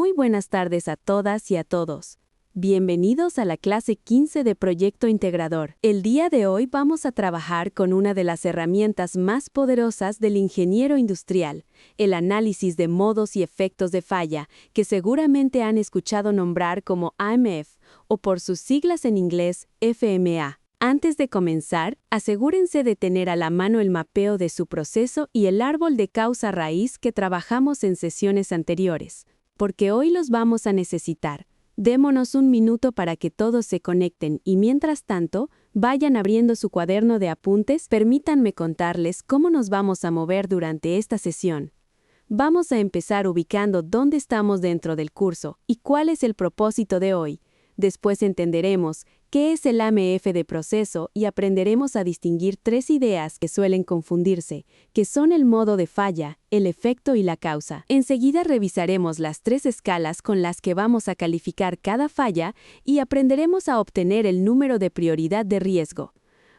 Muy buenas tardes a todas y a todos. Bienvenidos a la clase 15 de Proyecto Integrador. El día de hoy vamos a trabajar con una de las herramientas más poderosas del ingeniero industrial, el análisis de modos y efectos de falla, que seguramente han escuchado nombrar como AMF o por sus siglas en inglés FMA. Antes de comenzar, asegúrense de tener a la mano el mapeo de su proceso y el árbol de causa raíz que trabajamos en sesiones anteriores, porque hoy los vamos a necesitar. Démonos un minuto para que todos se conecten y mientras tanto, vayan abriendo su cuaderno de apuntes. Permítanme contarles cómo nos vamos a mover durante esta sesión. Vamos a empezar ubicando dónde estamos dentro del curso y cuál es el propósito de hoy. Después entenderemos qué es el AMF de proceso y aprenderemos a distinguir tres ideas que suelen confundirse, que son el modo de falla, el efecto y la causa. Enseguida revisaremos las tres escalas con las que vamos a calificar cada falla y aprenderemos a obtener el número de prioridad de riesgo.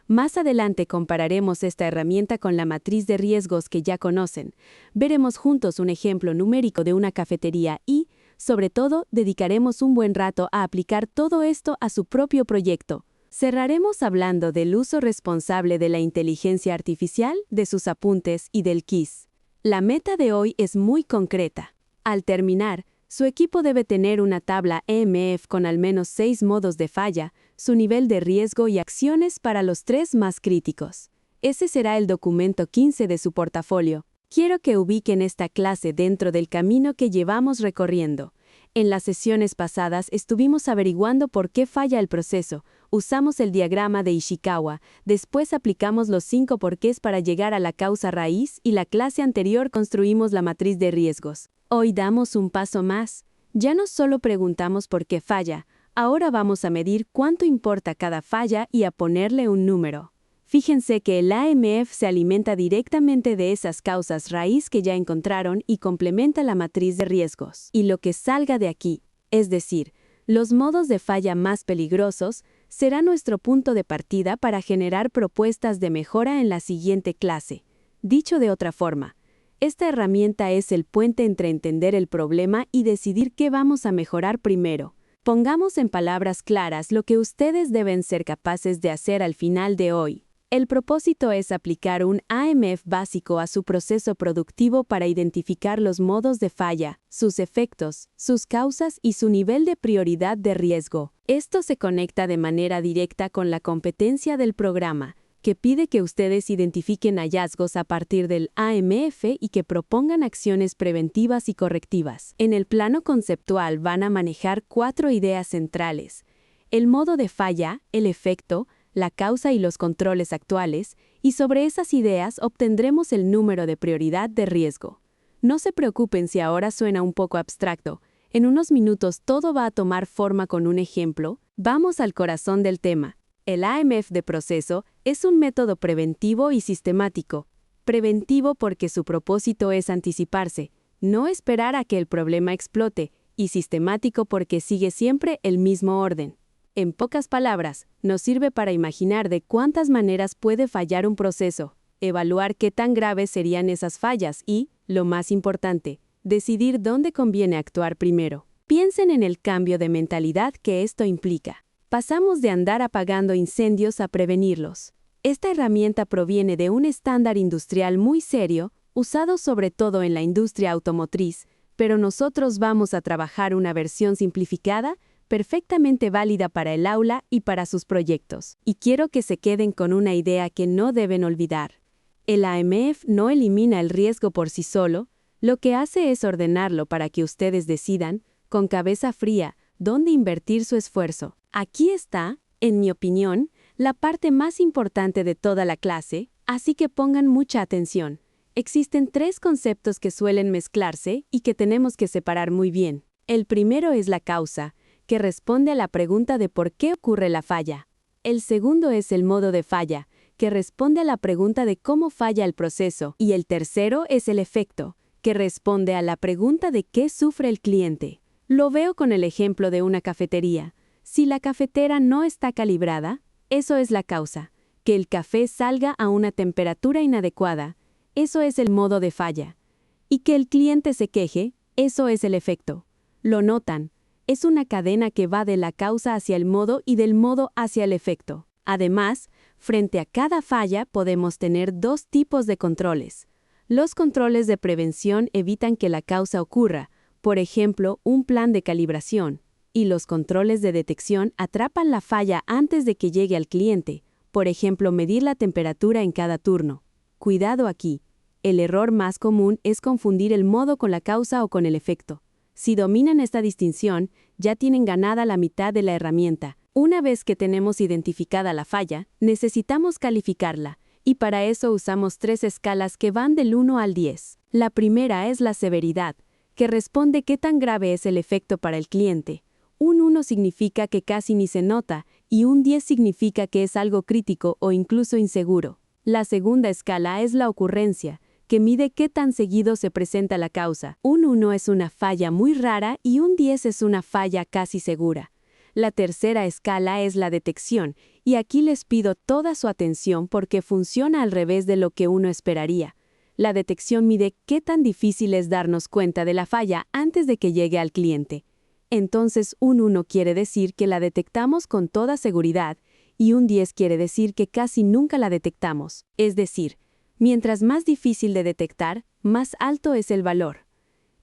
Más adelante compararemos esta herramienta con la matriz de riesgos que ya conocen. Veremos juntos un ejemplo numérico de una cafetería y, sobre todo, dedicaremos un buen rato a aplicar todo esto a su propio proyecto. Cerraremos hablando del uso responsable de la inteligencia artificial, de sus apuntes y del quiz. La meta de hoy es muy concreta. Al terminar, su equipo debe tener una tabla EMF con al menos 6 modos de falla, su nivel de riesgo y acciones para los 3 más críticos. Ese será el documento 15 de su portafolio. Quiero que ubiquen esta clase dentro del camino que llevamos recorriendo. En las sesiones pasadas estuvimos averiguando por qué falla el proceso, usamos el diagrama de Ishikawa, después aplicamos los 5 porqués para llegar a la causa raíz y la clase anterior construimos la matriz de riesgos. Hoy damos un paso más. Ya no solo preguntamos por qué falla, ahora vamos a medir cuánto importa cada falla y a ponerle un número. Fíjense que el AMF se alimenta directamente de esas causas raíz que ya encontraron y complementa la matriz de riesgos. Y lo que salga de aquí, es decir, los modos de falla más peligrosos, será nuestro punto de partida para generar propuestas de mejora en la siguiente clase. Dicho de otra forma, esta herramienta es el puente entre entender el problema y decidir qué vamos a mejorar primero. Pongamos en palabras claras lo que ustedes deben ser capaces de hacer al final de hoy. El propósito es aplicar un AMF básico a su proceso productivo para identificar los modos de falla, sus efectos, sus causas y su nivel de prioridad de riesgo. Esto se conecta de manera directa con la competencia del programa, que pide que ustedes identifiquen hallazgos a partir del AMF y que propongan acciones preventivas y correctivas. En el plano conceptual van a manejar 4 ideas centrales: el modo de falla, el efecto, la causa y los controles actuales, y sobre esas ideas obtendremos el número de prioridad de riesgo. No se preocupen si ahora suena un poco abstracto. En unos minutos todo va a tomar forma con un ejemplo. Vamos al corazón del tema. El AMF de proceso es un método preventivo y sistemático. Preventivo porque su propósito es anticiparse, no esperar a que el problema explote, y sistemático porque sigue siempre el mismo orden. En pocas palabras, nos sirve para imaginar de cuántas maneras puede fallar un proceso, evaluar qué tan graves serían esas fallas y, lo más importante, decidir dónde conviene actuar primero. Piensen en el cambio de mentalidad que esto implica. Pasamos de andar apagando incendios a prevenirlos. Esta herramienta proviene de un estándar industrial muy serio, usado sobre todo en la industria automotriz, pero nosotros vamos a trabajar una versión simplificada, perfectamente válida para el aula y para sus proyectos. Y quiero que se queden con una idea que no deben olvidar. El AMF no elimina el riesgo por sí solo, lo que hace es ordenarlo para que ustedes decidan, con cabeza fría, dónde invertir su esfuerzo. Aquí está, en mi opinión, la parte más importante de toda la clase, así que pongan mucha atención. Existen 3 conceptos que suelen mezclarse y que tenemos que separar muy bien. El primero es la causa, que responde a la pregunta de por qué ocurre la falla. El segundo es el modo de falla, que responde a la pregunta de cómo falla el proceso. Y el tercero es el efecto, que responde a la pregunta de qué sufre el cliente. Lo veo con el ejemplo de una cafetería. Si la cafetera no está calibrada, eso es la causa, que el café salga a una temperatura inadecuada, eso es el modo de falla. Y que el cliente se queje, eso es el efecto. Lo notan. Es una cadena que va de la causa hacia el modo y del modo hacia el efecto. Además, frente a cada falla podemos tener dos tipos de controles. Los controles de prevención evitan que la causa ocurra, por ejemplo, un plan de calibración, y los controles de detección atrapan la falla antes de que llegue al cliente, por ejemplo, medir la temperatura en cada turno. Cuidado aquí. El error más común es confundir el modo con la causa o con el efecto. Si dominan esta distinción, ya tienen ganada la mitad de la herramienta. Una vez que tenemos identificada la falla, necesitamos calificarla, y para eso usamos 3 escalas que van del 1 al 10. La primera es la severidad, que responde qué tan grave es el efecto para el cliente. Un 1 significa que casi ni se nota, y un 10 significa que es algo crítico o incluso inseguro. La segunda escala es la ocurrencia, que mide qué tan seguido se presenta la causa. Un 1 es una falla muy rara y un 10 es una falla casi segura. La tercera escala es la detección, y aquí les pido toda su atención porque funciona al revés de lo que uno esperaría. La detección mide qué tan difícil es darnos cuenta de la falla antes de que llegue al cliente. Entonces, un 1 quiere decir que la detectamos con toda seguridad, y un 10 quiere decir que casi nunca la detectamos. Es decir, mientras más difícil de detectar, más alto es el valor.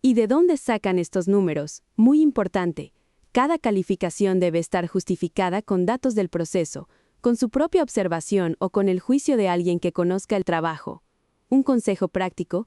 ¿Y de dónde sacan estos números? Muy importante. Cada calificación debe estar justificada con datos del proceso, con su propia observación o con el juicio de alguien que conozca el trabajo. Un consejo práctico: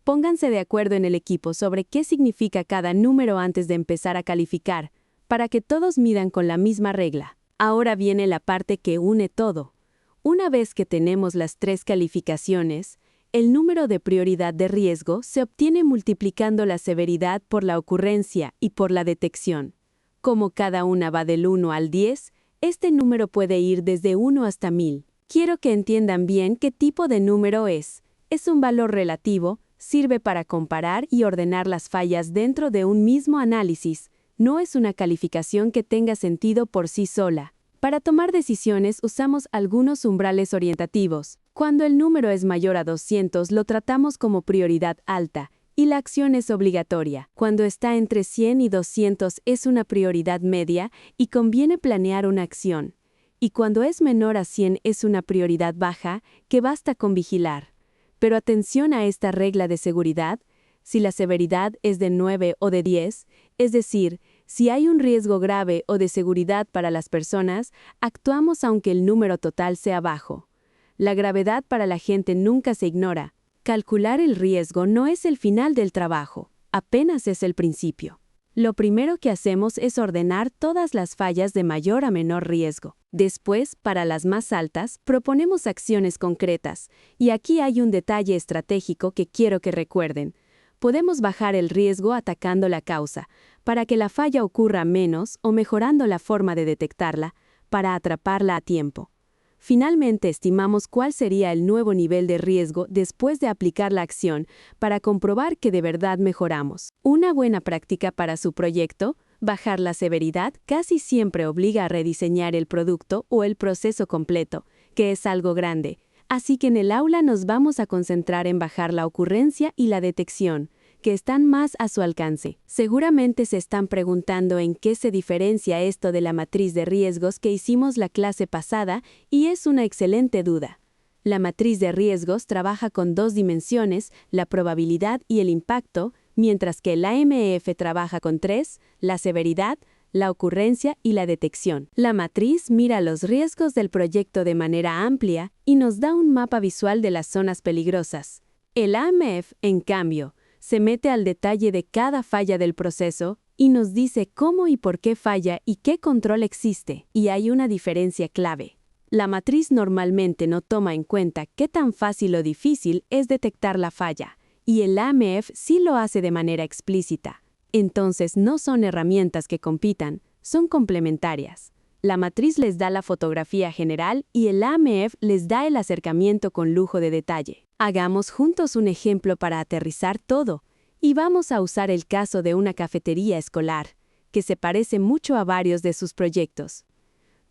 pónganse de acuerdo en el equipo sobre qué significa cada número antes de empezar a calificar, para que todos midan con la misma regla. Ahora viene la parte que une todo. Una vez que tenemos las 3 calificaciones, el número de prioridad de riesgo se obtiene multiplicando la severidad por la ocurrencia y por la detección. Como cada una va del 1 al 10, este número puede ir desde 1 hasta 1000. Quiero que entiendan bien qué tipo de número es. Es un valor relativo, sirve para comparar y ordenar las fallas dentro de un mismo análisis. No es una calificación que tenga sentido por sí sola. Para tomar decisiones usamos algunos umbrales orientativos. Cuando el número es mayor a 200 lo tratamos como prioridad alta, y la acción es obligatoria. Cuando está entre 100 y 200 es una prioridad media y conviene planear una acción. Y cuando es menor a 100 es una prioridad baja que basta con vigilar. Pero atención a esta regla de seguridad. Si la severidad es de 9 o de 10, es decir, si hay un riesgo grave o de seguridad para las personas, actuamos aunque el número total sea bajo. La gravedad para la gente nunca se ignora. Calcular el riesgo no es el final del trabajo, apenas es el principio. Lo primero que hacemos es ordenar todas las fallas de mayor a menor riesgo. Después, para las más altas, proponemos acciones concretas, y aquí hay un detalle estratégico que quiero que recuerden. Podemos bajar el riesgo atacando la causa, para que la falla ocurra menos o mejorando la forma de detectarla, para atraparla a tiempo. Finalmente, estimamos cuál sería el nuevo nivel de riesgo después de aplicar la acción para comprobar que de verdad mejoramos. Una buena práctica para su proyecto: bajar la severidad casi siempre obliga a rediseñar el producto o el proceso completo, que es algo grande. Así que en el aula nos vamos a concentrar en bajar la ocurrencia y la detección, que están más a su alcance. Seguramente se están preguntando en qué se diferencia esto de la matriz de riesgos que hicimos la clase pasada, y es una excelente duda. La matriz de riesgos trabaja con 2 dimensiones, la probabilidad y el impacto, mientras que el AMF trabaja con 3, la severidad, la ocurrencia y la detección. La matriz mira los riesgos del proyecto de manera amplia y nos da un mapa visual de las zonas peligrosas. El AMF, en cambio, se mete al detalle de cada falla del proceso y nos dice cómo y por qué falla y qué control existe. Y hay una diferencia clave. La matriz normalmente no toma en cuenta qué tan fácil o difícil es detectar la falla, y el AMF sí lo hace de manera explícita. Entonces no son herramientas que compitan, son complementarias. La matriz les da la fotografía general y el AMF les da el acercamiento con lujo de detalle. Hagamos juntos un ejemplo para aterrizar todo, y vamos a usar el caso de una cafetería escolar, que se parece mucho a varios de sus proyectos.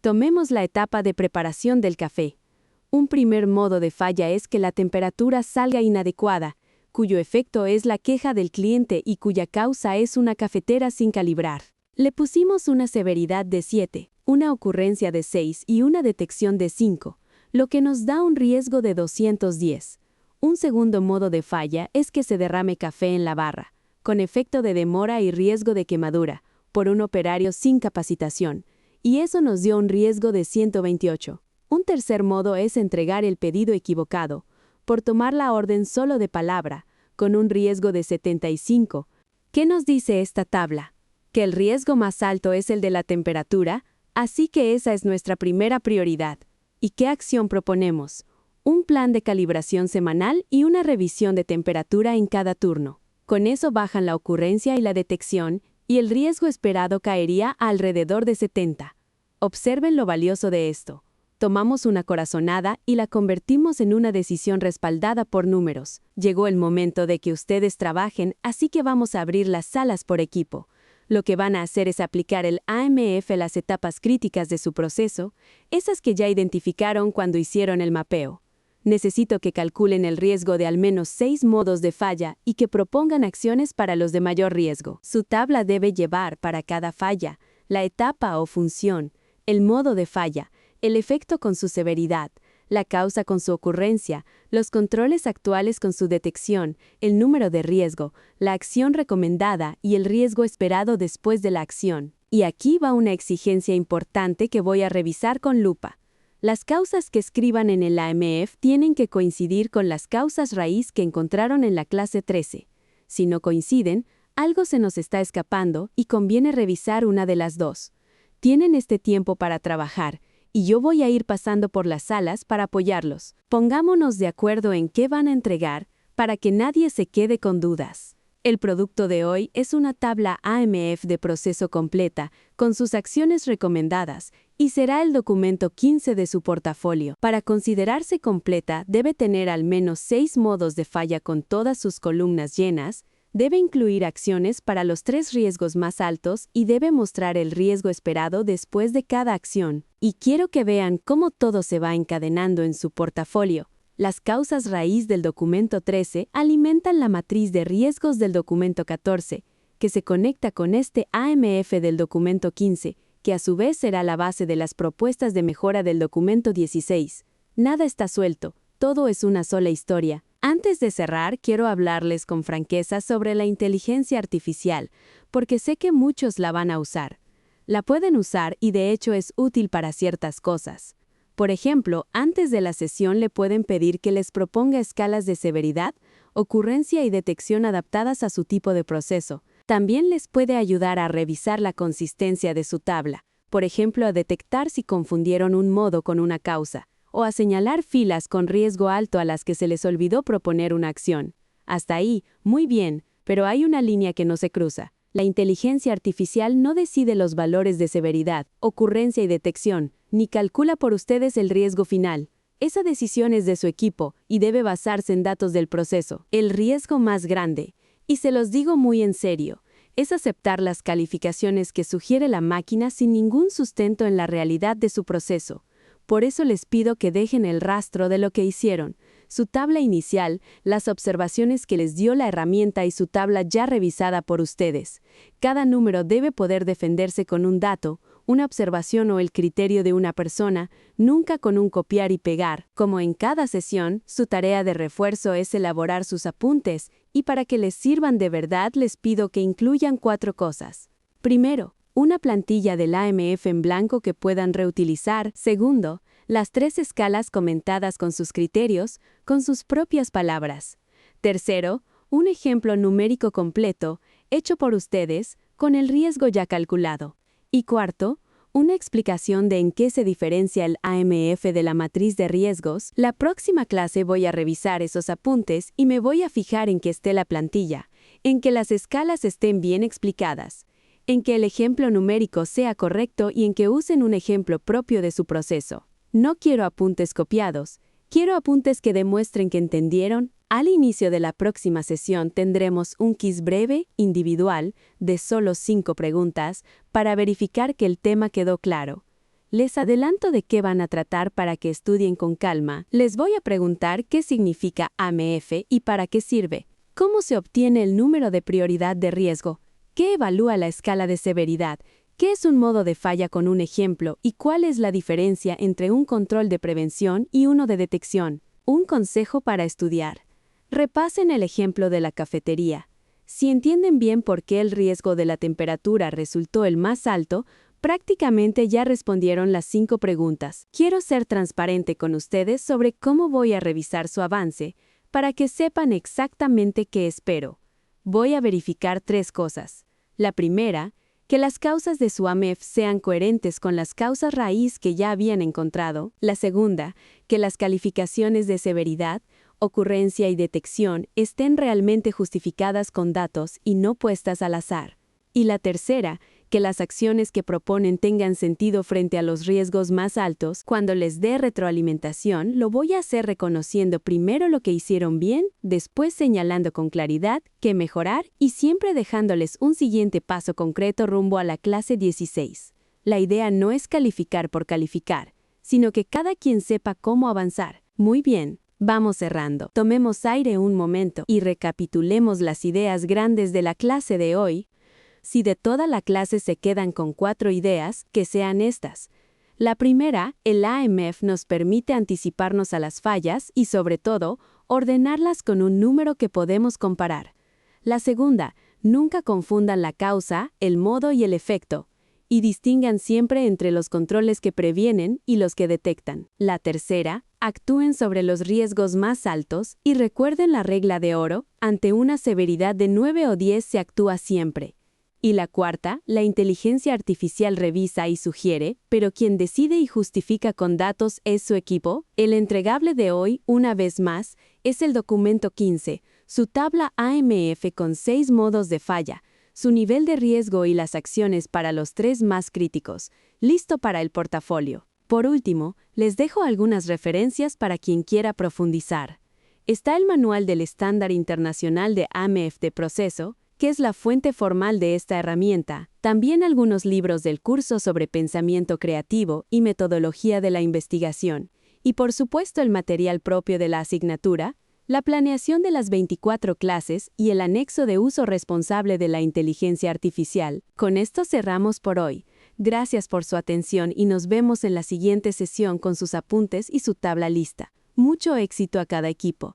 Tomemos la etapa de preparación del café. Un primer modo de falla es que la temperatura salga inadecuada, cuyo efecto es la queja del cliente y cuya causa es una cafetera sin calibrar. Le pusimos una severidad de 7, una ocurrencia de 6 y una detección de 5, lo que nos da un riesgo de 210. Un segundo modo de falla es que se derrame café en la barra, con efecto de demora y riesgo de quemadura, por un operario sin capacitación, y eso nos dio un riesgo de 128. Un tercer modo es entregar el pedido equivocado, por tomar la orden solo de palabra, con un riesgo de 75. ¿Qué nos dice esta tabla? Que el riesgo más alto es el de la temperatura, así que esa es nuestra primera prioridad. ¿Y qué acción proponemos? Un plan de calibración semanal y una revisión de temperatura en cada turno. Con eso bajan la ocurrencia y la detección, y el riesgo esperado caería a alrededor de 70. Observen lo valioso de esto. Tomamos una corazonada y la convertimos en una decisión respaldada por números. Llegó el momento de que ustedes trabajen, así que vamos a abrir las salas por equipo. Lo que van a hacer es aplicar el AMF a las etapas críticas de su proceso, esas que ya identificaron cuando hicieron el mapeo. Necesito que calculen el riesgo de al menos 6 modos de falla y que propongan acciones para los de mayor riesgo. Su tabla debe llevar para cada falla la etapa o función, el modo de falla, el efecto con su severidad, la causa con su ocurrencia, los controles actuales con su detección, el número de riesgo, la acción recomendada y el riesgo esperado después de la acción. Y aquí va una exigencia importante que voy a revisar con lupa. Las causas que escriban en el AMF tienen que coincidir con las causas raíz que encontraron en la clase 13. Si no coinciden, algo se nos está escapando y conviene revisar una de las dos. Tienen este tiempo para trabajar, y yo voy a ir pasando por las salas para apoyarlos. Pongámonos de acuerdo en qué van a entregar para que nadie se quede con dudas. El producto de hoy es una tabla AMF de proceso completa, con sus acciones recomendadas, y será el documento 15 de su portafolio. Para considerarse completa, debe tener al menos 6 modos de falla con todas sus columnas llenas, debe incluir acciones para los 3 riesgos más altos y debe mostrar el riesgo esperado después de cada acción. Y quiero que vean cómo todo se va encadenando en su portafolio. Las causas raíz del documento 13 alimentan la matriz de riesgos del documento 14, que se conecta con este AMF del documento 15, que a su vez será la base de las propuestas de mejora del documento 16. Nada está suelto, todo es una sola historia. Antes de cerrar, quiero hablarles con franqueza sobre la inteligencia artificial, porque sé que muchos la van a usar. La pueden usar y de hecho es útil para ciertas cosas. Por ejemplo, antes de la sesión le pueden pedir que les proponga escalas de severidad, ocurrencia y detección adaptadas a su tipo de proceso. También les puede ayudar a revisar la consistencia de su tabla, por ejemplo, a detectar si confundieron un modo con una causa, o a señalar filas con riesgo alto a las que se les olvidó proponer una acción. Hasta ahí, muy bien, pero hay una línea que no se cruza. La inteligencia artificial no decide los valores de severidad, ocurrencia y detección, ni calcula por ustedes el riesgo final. Esa decisión es de su equipo y debe basarse en datos del proceso. El riesgo más grande, y se los digo muy en serio, es aceptar las calificaciones que sugiere la máquina sin ningún sustento en la realidad de su proceso. Por eso les pido que dejen el rastro de lo que hicieron, su tabla inicial, las observaciones que les dio la herramienta y su tabla ya revisada por ustedes. Cada número debe poder defenderse con un dato, una observación o el criterio de una persona, nunca con un copiar y pegar. Como en cada sesión, su tarea de refuerzo es elaborar sus apuntes, y para que les sirvan de verdad les pido que incluyan 4 cosas. Primero, una plantilla del AMF en blanco que puedan reutilizar. Segundo, las 3 escalas comentadas con sus criterios, con sus propias palabras. Tercero, un ejemplo numérico completo, hecho por ustedes, con el riesgo ya calculado. Y cuarto, una explicación de en qué se diferencia el AMF de la matriz de riesgos. La próxima clase voy a revisar esos apuntes y me voy a fijar en que esté la plantilla, en que las escalas estén bien explicadas, en que el ejemplo numérico sea correcto y en que usen un ejemplo propio de su proceso. No quiero apuntes copiados, quiero apuntes que demuestren que entendieron. Al inicio de la próxima sesión tendremos un quiz breve, individual, de solo 5 preguntas, para verificar que el tema quedó claro. Les adelanto de qué van a tratar para que estudien con calma. Les voy a preguntar qué significa AMF y para qué sirve. ¿Cómo se obtiene el número de prioridad de riesgo? ¿Qué evalúa la escala de severidad? ¿Qué es un modo de falla con un ejemplo? ¿Y cuál es la diferencia entre un control de prevención y uno de detección? Un consejo para estudiar. Repasen el ejemplo de la cafetería. Si entienden bien por qué el riesgo de la temperatura resultó el más alto, prácticamente ya respondieron las 5 preguntas. Quiero ser transparente con ustedes sobre cómo voy a revisar su avance, para que sepan exactamente qué espero. Voy a verificar 3 cosas. La primera, que las causas de su AMEF sean coherentes con las causas raíz que ya habían encontrado. La segunda, que las calificaciones de severidad, ocurrencia y detección estén realmente justificadas con datos y no puestas al azar. Y la tercera, que las acciones que proponen tengan sentido frente a los riesgos más altos. Cuando les dé retroalimentación, lo voy a hacer reconociendo primero lo que hicieron bien, después señalando con claridad qué mejorar y siempre dejándoles un siguiente paso concreto rumbo a la clase 16. La idea no es calificar por calificar, sino que cada quien sepa cómo avanzar. Muy bien. Vamos cerrando. Tomemos aire un momento y recapitulemos las ideas grandes de la clase de hoy. Si de toda la clase se quedan con 4 ideas, que sean estas. La primera, el AMF nos permite anticiparnos a las fallas y, sobre todo, ordenarlas con un número que podemos comparar. La segunda, nunca confundan la causa, el modo y el efecto, y distingan siempre entre los controles que previenen y los que detectan. La tercera, actúen sobre los riesgos más altos y recuerden la regla de oro, ante una severidad de 9 o 10 se actúa siempre. Y la cuarta, la inteligencia artificial revisa y sugiere, pero quien decide y justifica con datos es su equipo. El entregable de hoy, una vez más, es el documento 15, su tabla AMF con 6 modos de falla, su nivel de riesgo y las acciones para los 3 más críticos, listo para el portafolio. Por último, les dejo algunas referencias para quien quiera profundizar. Está el manual del estándar internacional de AMF de proceso, que es la fuente formal de esta herramienta, también algunos libros del curso sobre pensamiento creativo y metodología de la investigación, y por supuesto el material propio de la asignatura, la planeación de las 24 clases y el anexo de uso responsable de la inteligencia artificial. Con esto cerramos por hoy. Gracias por su atención y nos vemos en la siguiente sesión con sus apuntes y su tabla lista. Mucho éxito a cada equipo.